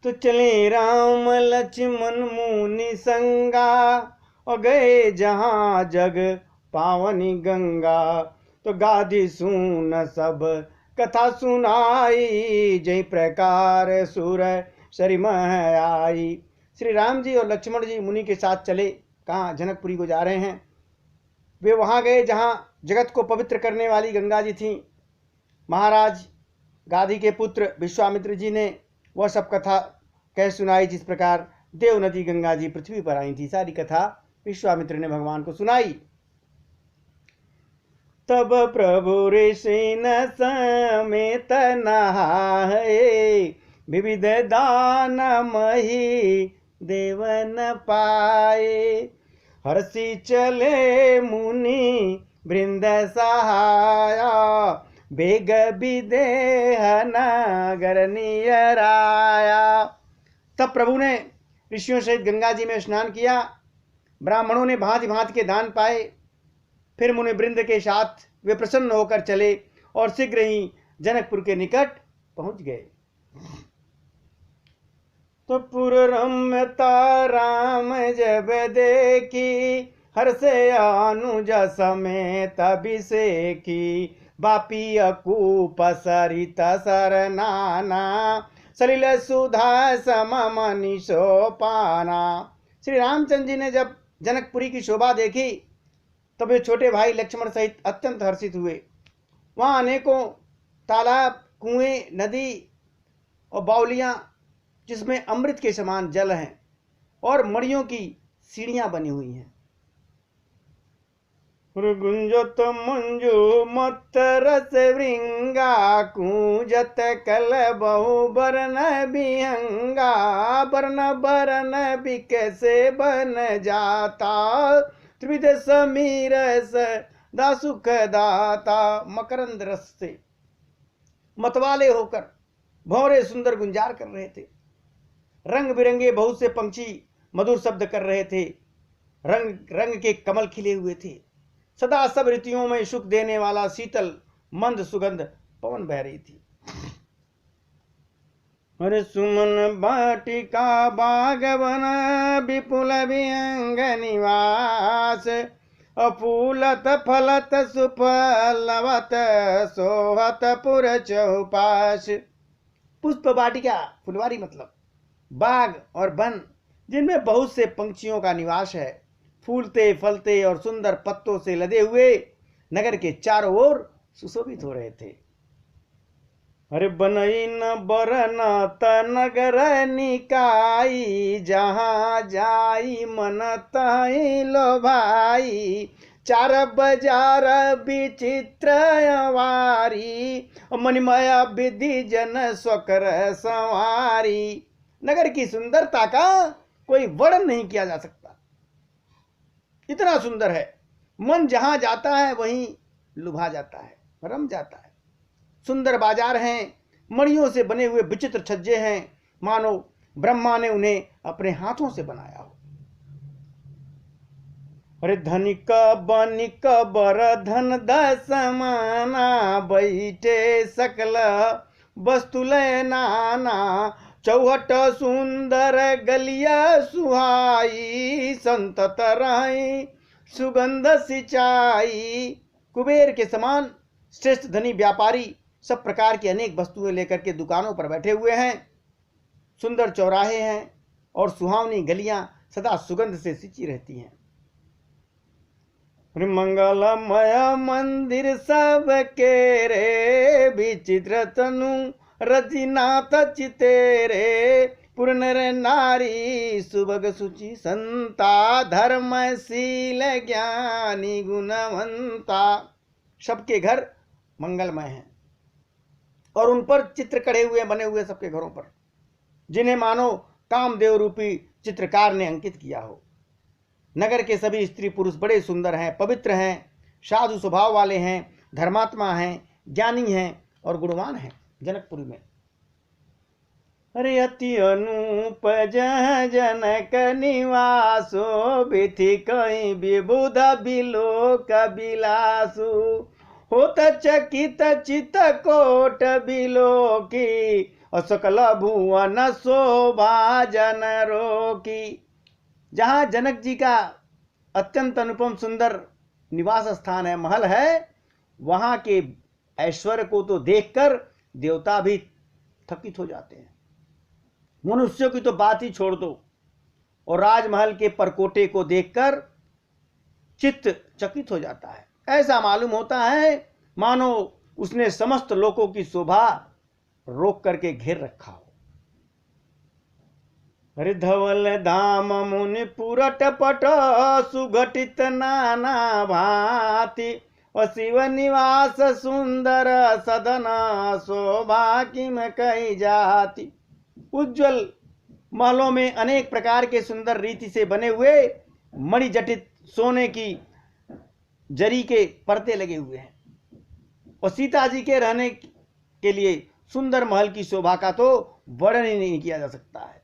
तो चले राम लक्ष्मण मुनि संगा, और गए जहाँ जग पावनी गंगा। तो गाधी सुन सब कथा सुनाई, जय प्रकार सुर सरी मह आई। श्री राम जी और लक्ष्मण जी मुनि के साथ चले। कहाँ? जनकपुरी को जा रहे हैं। वे वहां गए जहां जगत को पवित्र करने वाली गंगा जी थी। महाराज गाधी के पुत्र विश्वामित्र जी ने वह सब कथा कह सुनाई, जिस प्रकार देव नदी गंगा जी पृथ्वी पर आई थी। सारी कथा विश्वामित्र ने भगवान को सुनाई। तब प्रभु ऋषि न समेत नहाए, विविध दान मही देवन पाए। हर्षि चले मुनि वृंद सहाया, बेग विदेह नगर नियराया। तब प्रभु ने ऋषियों सहित गंगा जी में स्नान किया। ब्राह्मणों ने भांति भांति के दान पाए। फिर मुनि वृंद के साथ वे प्रसन्न होकर चले और शीघ्र ही जनकपुर के निकट पहुंच गए। तो पुर रम्यता राम जब देखी, हर्षे अनुज समेत अभिषेकी। बापी अकूप सरित सरनाना, सलिल सुधा सम मनीषो पाना। श्री रामचंद्र जी ने जब जनकपुरी की शोभा देखी, तब वे छोटे भाई लक्ष्मण सहित अत्यंत हर्षित हुए। वहां अनेकों तालाब, कुएं, नदी और बावलियां जिसमें अमृत के समान जल हैं, और मणियों की सीढ़ियां बनी हुई हैं। गुंजत मंजू मत रस वृंगा, कूंजत कल बहु बरन बिहंगा। बरन बरन बिकसे बन जाता, त्रिविध समीर दा सुख दाता। मकरंद रस से मतवाले होकर भौरे सुंदर गुंजार कर रहे थे। रंग बिरंगे बहुत से पंछी मधुर शब्द कर रहे थे। रंग रंग के कमल खिले हुए थे। सदा सब ऋतुओं में सुख देने वाला शीतल मंद सुगंध पवन बह रही थी। हरे सुमन बाटिका बागवन, विपुल विहंग निवास। अफूलत फलत सुफलवत, सोहत पुर चौपाश। पुष्प वाटिका, फुलवारी मतलब बाग और वन, जिनमें बहुत से पंछियों का निवास है। फूलते फलते और सुंदर पत्तों से लदे हुए नगर के चारों ओर सुशोभित हो रहे थे। अरे बनई न बरन नगर निकाई, जहां जाई मन तहि लो भाई। चार बाजार विचित्र वारी, मणिमय विधि जन स्वकर संवारी। नगर की सुंदरता का कोई वर्णन नहीं किया जा सकता, इतना सुंदर है। मन जहां जाता है वहीं लुभा जाता है, रम जाता है। सुंदर बाजार हैं, मणियों से बने हुए विचित्र छज्जे हैं, मानो ब्रह्मा ने उन्हें अपने हाथों से बनाया हो। अरे धनिक बनिक बर धन दसमाना, बैठे सकल वस्तु नाना। चौहट सुंदर गलिया सुहाई, संतत रही सुगंध सिंचाई। कुबेर के समान श्रेष्ठ धनी व्यापारी सब प्रकार की अनेक वस्तुएं लेकर के दुकानों पर बैठे हुए हैं। सुंदर चौराहे हैं और सुहावनी गलियां सदा सुगंध से सिंची रहती हैं। मंगलमय मंदिर सब के रे, विचित्र तनु रतिनाथ चितेरे। पुरनर नारी सुभग सुचि संता, धर्मशील ज्ञानी गुणवंता। सबके घर मंगलमय हैं और उन पर चित्र कढ़े हुए बने हुए सबके घरों पर, जिन्हें मानो कामदेव रूपी चित्रकार ने अंकित किया हो। नगर के सभी स्त्री पुरुष बड़े सुंदर हैं, पवित्र हैं, साधु स्वभाव वाले हैं, धर्मात्मा हैं, ज्ञानी हैं और गुणवान हैं। जनकपुरी में अरे अति अनूप जह जनक निवासो, बिथि कहीं विबुध बिलोक बिलासु। होत चकित चित कोट बिलोकी, और सकल भुवन शोभा जन रोकी। जहां जनक जी का अत्यंत अनुपम सुंदर निवास स्थान है, महल है, वहां के ऐश्वर्य को तो देखकर देवता भी थकित हो जाते हैं। मनुष्यों की तो बात ही छोड़ दो, और राजमहल के परकोटे को देखकर चित्त चकित हो जाता है। ऐसा मालूम होता है मानो उसने समस्त लोकों की शोभा रोक करके घेर रखा हो। हरि धवल धाम मुनि पुरट पट सुघटित नाना भांति, और शिव निवास सुंदर सदन शोभा किम कही जाति। उज्जवल महलों में अनेक प्रकार के सुंदर रीति से बने हुए मणिजटित सोने की जरी के पर्दे लगे हुए हैं, और सीता जी के रहने के लिए सुंदर महल की शोभा का तो वर्णन ही नहीं किया जा सकता है।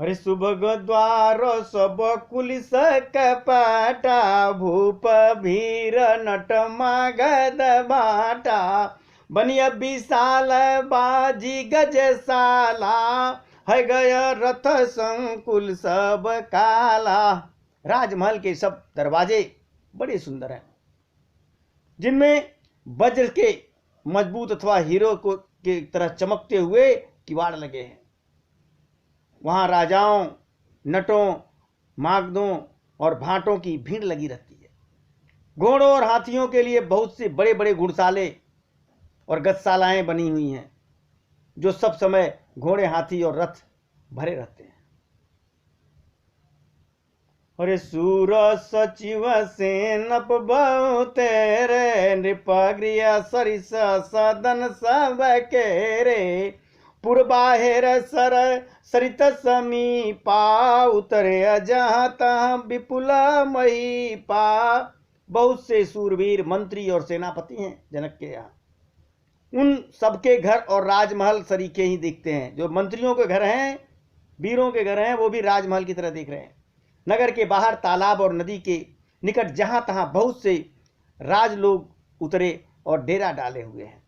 हरि सुभग द्वार सब कुलिस कपटा, भूप भीर नट मगध बाटा, बनिया विशाल बाजी गजशाला, है गय रथ संकुल सब काला। राजमहल के सब दरवाजे बड़े सुंदर हैं, जिनमें वज्र के मजबूत अथवा हीरो को की तरह चमकते हुए किवाड़ लगे हैं। वहां राजाओं, नटों, मागधों और भाटों की भीड़ लगी रहती है। घोड़ों और हाथियों के लिए बहुत से बड़े बड़े घुड़साले और गजशालाएं बनी हुई हैं, जो सब समय घोड़े, हाथी और रथ भरे रहते हैं। अरे सूर सचिव सेनप बहुतेरे, नृपगृह सरिस सदन सब केरे, पुरबाहेर सर सरित समीपा, उतरे अजहाँ तहाँ विपुल महीपा। बहुत से सूरवीर मंत्री और सेनापति हैं जनक के यहाँ। उन सबके घर और राजमहल सरीखे ही दिखते हैं। जो मंत्रियों के घर हैं, वीरों के घर हैं, वो भी राजमहल की तरह दिख रहे हैं। नगर के बाहर तालाब और नदी के निकट जहां तहां बहुत से राजलोग उतरे और डेरा डाले हुए हैं।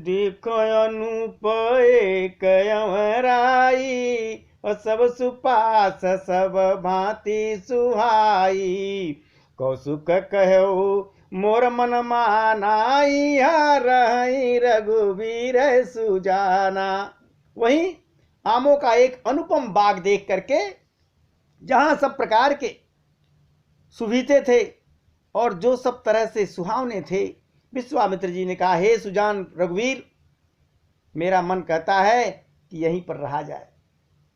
देखो अनूप एक अमराई, और सब सुपास सब भांति सुहाई, कौसुक कहो मोर मन मानाई, रही रघुवीर सुजाना। वहीं आमों का एक अनुपम बाग देख करके, जहां सब प्रकार के सुविधे थे और जो सब तरह से सुहावने थे, विश्वामित्र जी ने कहा, हे सुजान रघुवीर, मेरा मन कहता है कि यहीं पर रहा जाए।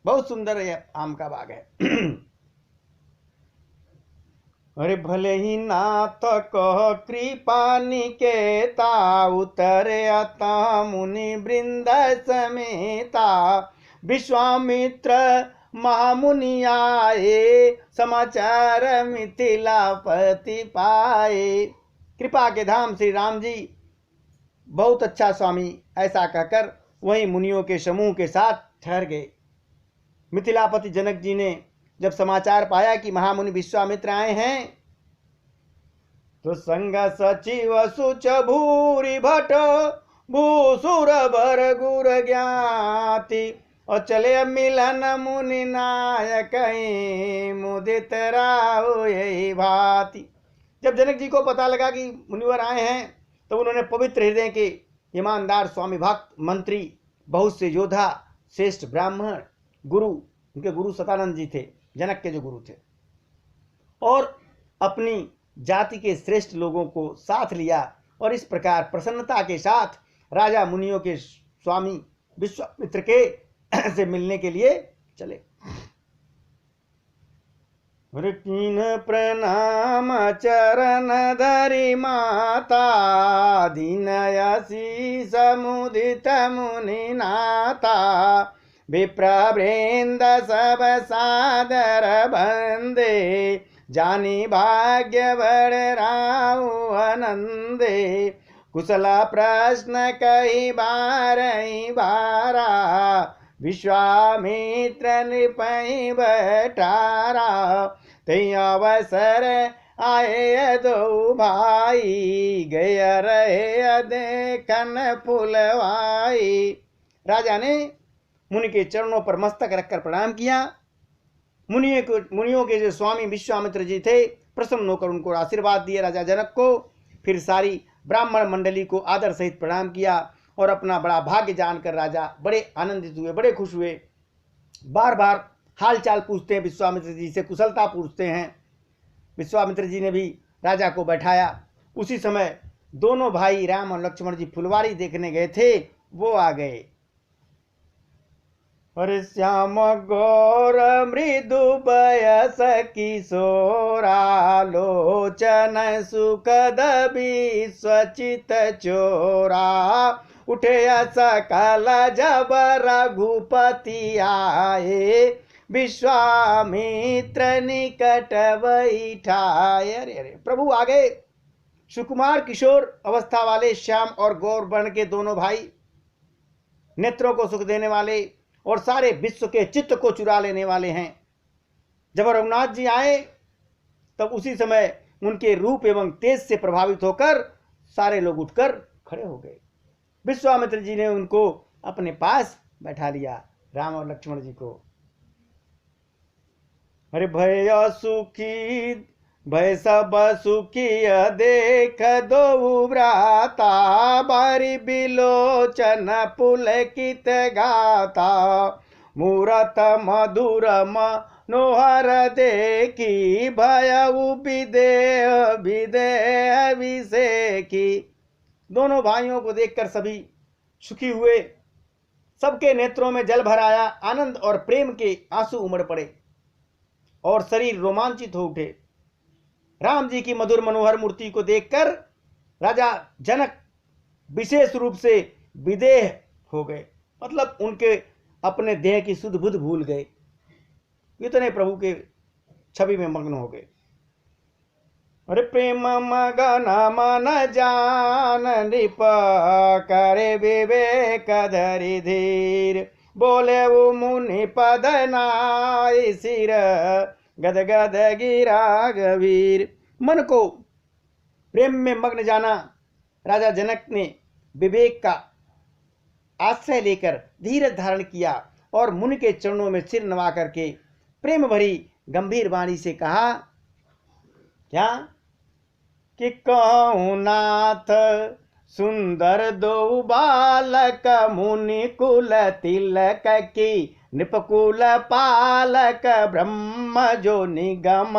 बहुत सुंदर यह आम का बाग है। अरे भले ही नाथ कह कृपा निकेता, उतरे अता मुनि वृंद समेता, विश्वामित्र महामुनि आए, समाचार मिथिलापति पाए। कृपा के धाम श्री राम जी बहुत अच्छा स्वामी, ऐसा कहकर वहीं मुनियों के समूह के साथ ठहर गए। मिथिलापति जनक जी ने जब समाचार पाया कि महामुनि विश्वामित्र आए हैं, तो संग सचिव सुच भूरि भट, भूसुर बर गुर ज्ञाति, और चले मिलन मुनि नायक, मुदित राव यही भांति। जब जनक जी को पता लगा कि मुनिवर आए हैं, तो उन्होंने पवित्र हृदय के ईमानदार स्वामी भक्त, मंत्री, बहुत से योद्धा, श्रेष्ठ ब्राह्मण, गुरु, उनके गुरु सतानंद जी थे, जनक के जो गुरु थे, और अपनी जाति के श्रेष्ठ लोगों को साथ लिया, और इस प्रकार प्रसन्नता के साथ राजा मुनियों के स्वामी विश्वामित्र के से मिलने के लिए चले। कीन प्रणाम चरण धरि माता, दीनयसी समुदित मुनि नाथा, विप्रवृंद सब सादर बंदे, जानी भाग्य बड़ राव आनंदे, कुशला प्रश्न कही बारही बारा, विश्वामित्र नृपहि बटारा, तै अवसर आए दो भाई, गया रहे देखन फुलवाई। राजा ने मुनि के चरणों पर मस्तक रखकर प्रणाम किया। मुनियों के जो स्वामी विश्वामित्र जी थे, प्रसन्न होकर उनको आशीर्वाद दिए राजा जनक को। फिर सारी ब्राह्मण मंडली को आदर सहित प्रणाम किया और अपना बड़ा भाग्य जानकर राजा बड़े आनंदित हुए, बड़े खुश हुए। बार बार हाल चाल पूछते हैं, विश्वामित्र जी से कुशलता पूछते हैं। विश्वामित्र जी ने भी राजा को बैठाया। उसी समय दोनों भाई राम और लक्ष्मण जी फुलवारी देखने गए थे, वो आ गए। और श्याम गौर मृदु बयस किशोरा, लोचन सुखद विश्वचित चोरा, उठे सकल जब रघुपति आए, विश्वामित्र निकट बैठाए। अरे अरे प्रभु आ गए। सुकुमार किशोर अवस्था वाले श्याम और गौर वर्ण के दोनों भाई, नेत्रों को सुख देने वाले और सारे विश्व के चित्त को चुरा लेने वाले हैं। जब रघुनाथ जी आए तब उसी समय उनके रूप एवं तेज से प्रभावित होकर सारे लोग उठकर खड़े हो गए। विश्वामित्र जी ने उनको अपने पास बैठा लिया, राम और लक्ष्मण जी को। अरे भय सुखी भय सब सुखी देख दो भ्राता, बारी बिलोचन पुलकित गाता, मूरत मधुर मनोहर देखी, भय विदेह विदेह विषेकी। दोनों भाइयों को देखकर सभी सुखी हुए, सबके नेत्रों में जल भर आया, आनंद और प्रेम के आंसू उमड़ पड़े और शरीर रोमांचित हो उठे। राम जी की मधुर मनोहर मूर्ति को देखकर राजा जनक विशेष रूप से विदेह हो गए, मतलब उनके अपने देह की सुध बुध भूल गए, इतने प्रभु के छवि में मग्न हो गए। अरे प्रेम मगन मन जान नृप, करे विवेक धरि धीर, बोले वो मुनि पद नाय सिर, गद गद गिरा गवीर। मन को प्रेम में मग्न जाना राजा जनक ने विवेक का आश्रय लेकर धीरज धारण किया और मुनि के चरणों में सिर नवा करके प्रेम भरी गंभीर वाणी से कहा, क्या कि कहूँ नाथ सुंदर दो बालक, मुनि कुल तिलक की, नृपकुल पालक, ब्रह्म जो निगम,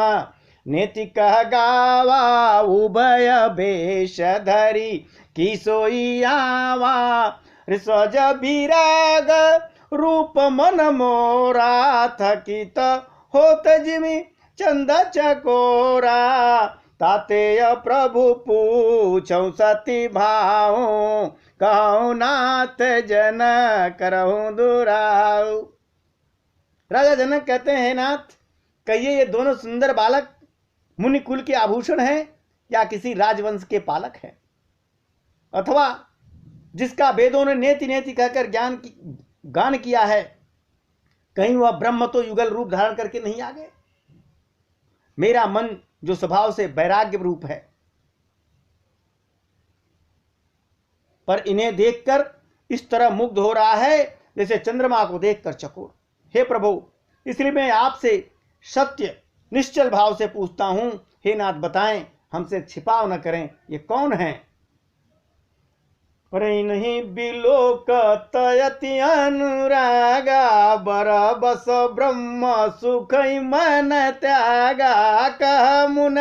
नेति कह गावा, उभय बेश धरी, की सोई आवा, सज विराग रूप मन मोरा, थकित होत जिमि चंद चकोरा, ताते प्रभु पूछौ सती भाव, कहूँ नाथ जन करहूँ दुराऊ। राजा जनक कहते हैं, नाथ कहिए ये दोनों सुंदर बालक मुनि कुल के आभूषण हैं या किसी राजवंश के पालक हैं, अथवा जिसका वेदों ने नेति नेति कहकर गान किया है, कहीं वह ब्रह्म तो युगल रूप धारण करके नहीं आ गए। मेरा मन जो स्वभाव से वैराग्य रूप है, पर इन्हें देखकर इस तरह मुग्ध हो रहा है जैसे चंद्रमा को देखकर चकोर। हे प्रभु, इसलिए मैं आपसे सत्य निश्चल भाव से पूछता हूं, हे नाथ बताएं, हमसे छिपाव न करें, ये कौन है? अरे नहीं बिलोकतयति अनुरागा, बर बस ब्रह्म सुख मन त्यागा, कह मुन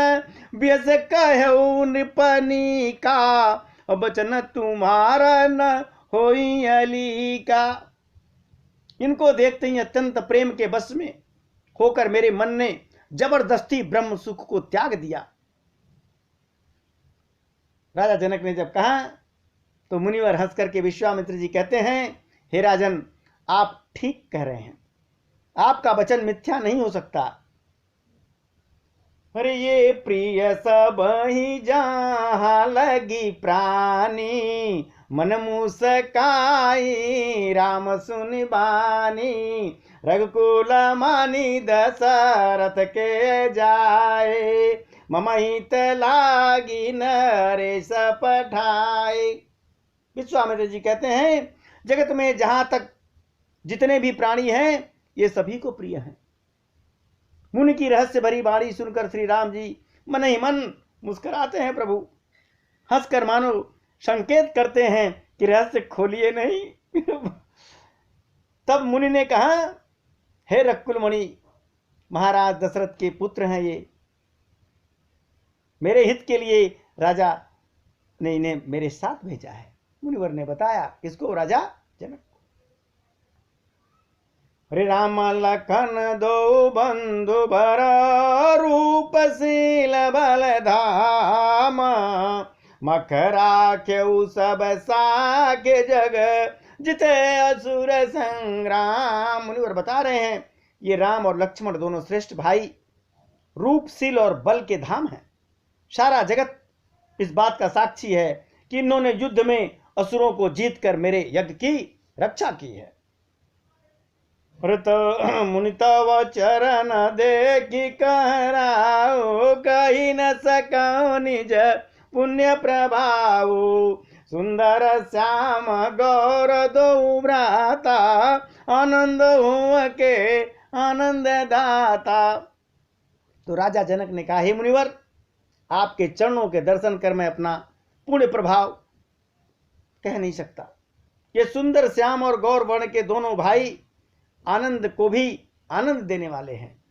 व्यस कहु नृपनी का, बचन तुम्हारा न होई अली का। इनको देखते ही अत्यंत प्रेम के बस में होकर मेरे मन ने जबरदस्ती ब्रह्म सुख को त्याग दिया। राजा जनक ने जब कहा तो मुनिवर हंस करके विश्वामित्र जी कहते हैं, हे राजन, आप ठीक कह रहे हैं, आपका वचन मिथ्या नहीं हो सकता। अरे ये प्रिय सब ही जहां लगी प्राणी, मन मुस्काई राम सुनि बानी, रघुकुल मानी दशरथ के जाए, ममहित लागी नरेश पठाए। विश्वामित्र जी कहते हैं, जगत में जहां तक जितने भी प्राणी हैं ये सभी को प्रिय हैं। मुनि की रहस्य भरी वाणी सुनकर श्री राम जी मन ही मन मुस्कुराते हैं। प्रभु हंसकर मानो संकेत करते हैं कि रहस्य खोलिए नहीं। तब मुनि ने कहा, हे रकुल मुनि, महाराज दशरथ के पुत्र हैं ये, मेरे हित के लिए राजा ने इन्हें मेरे साथ भेजा है। मुनिवर ने बताया इसको राजा जनक। हरे राम लखन दो बंधु भर रूपशील बल धाम, मखरा क्यों सब साके जग जिते असुर संग्राम। मुनिवर बता रहे हैं ये राम और लक्ष्मण दोनों श्रेष्ठ भाई रूपशील और बल के धाम हैं। सारा जगत इस बात का साक्षी है कि इन्होंने युद्ध में असुरों को जीतकर मेरे यज्ञ की रक्षा की है। मुनि तव चरण देखी कहराओ, कही न सको निज पुण्य प्रभाव। सुंदर श्याम गौर दो भ्राता, आनंद हुआ के आनंद दाता। तो राजा जनक ने कहा, हे मुनिवर, आपके चरणों के दर्शन कर मैं अपना पुण्य प्रभाव कह नहीं सकता। ये सुंदर श्याम और गौर वर्ण के दोनों भाई आनंद को भी आनंद देने वाले हैं।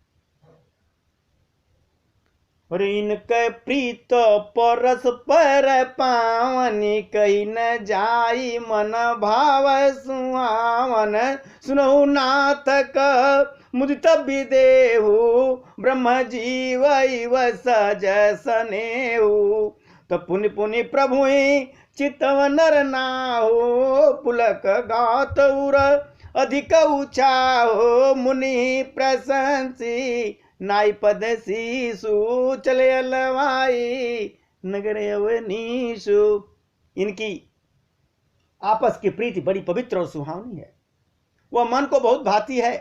और इनके प्रीत परस पर पावनी, कही न जाई मन भाव सुहावन। सुनहु नाथ क मुदित विदेहु, ब्रह्म जीव सज सनेहु। तो पुनि पुनि प्रभु चितव नर नाहो, पुलक गात उर अधिक उचाहो। मुनि प्रशंसी नाई पद शीशु, चले अलवाई नगर अवनीशु। इनकी आपस की प्रीति बड़ी पवित्र और सुहावनी है। वह मन को बहुत भाती है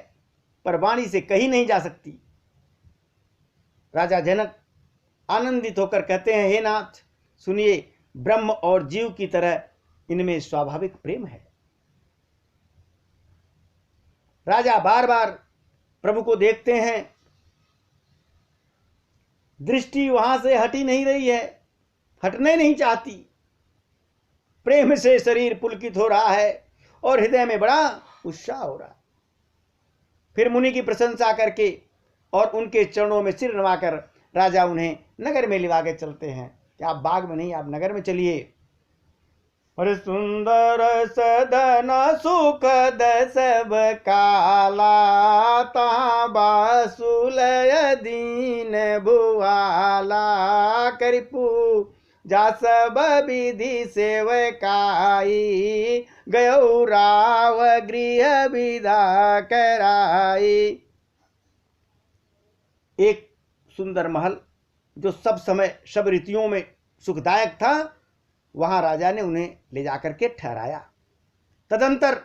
पर वाणी से कही नहीं जा सकती। राजा जनक आनंदित होकर कहते हैं, हे नाथ सुनिए, ब्रह्म और जीव की तरह इनमें स्वाभाविक प्रेम है। राजा बार बार प्रभु को देखते हैं, दृष्टि वहां से हटी नहीं रही है, हटने नहीं चाहती। प्रेम से शरीर पुलकित हो रहा है और हृदय में बड़ा उत्साह हो रहा है। फिर मुनि की प्रशंसा करके और उनके चरणों में सिर नवाकर राजा उन्हें नगर में लिवा के चलते हैं कि आप बाग में नहीं, आप नगर में चलिए। और सुंदर सदन सुखद सब काला, बासुलय दीन भुआला। करिपू जा सब विधि सेवकाई, गयो राव गृह विदा कराई। एक सुंदर महल जो सब समय सब ऋतुओं में सुखदायक था, वहां राजा ने उन्हें ले जाकर के ठहराया। तदंतर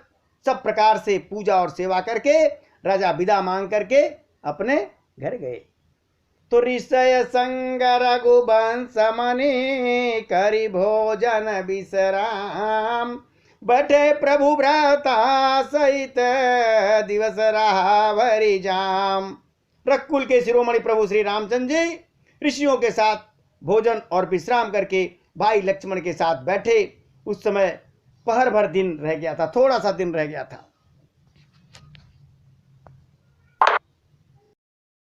सब प्रकार से पूजा और सेवा करके राजा विदा मांग करके अपने घर गए। तो ऋषय संग रघुवंश मणि, करी भोजन विश्राम। बैठे प्रभु भ्राता सहित, दिवस रहा भरी जाम। रकुल के शिरोमणि प्रभु श्री रामचंद्र जी ऋषियों के साथ भोजन और विश्राम करके भाई लक्ष्मण के साथ बैठे। उस समय पहर भर दिन रह गया था, थोड़ा सा दिन रह गया था।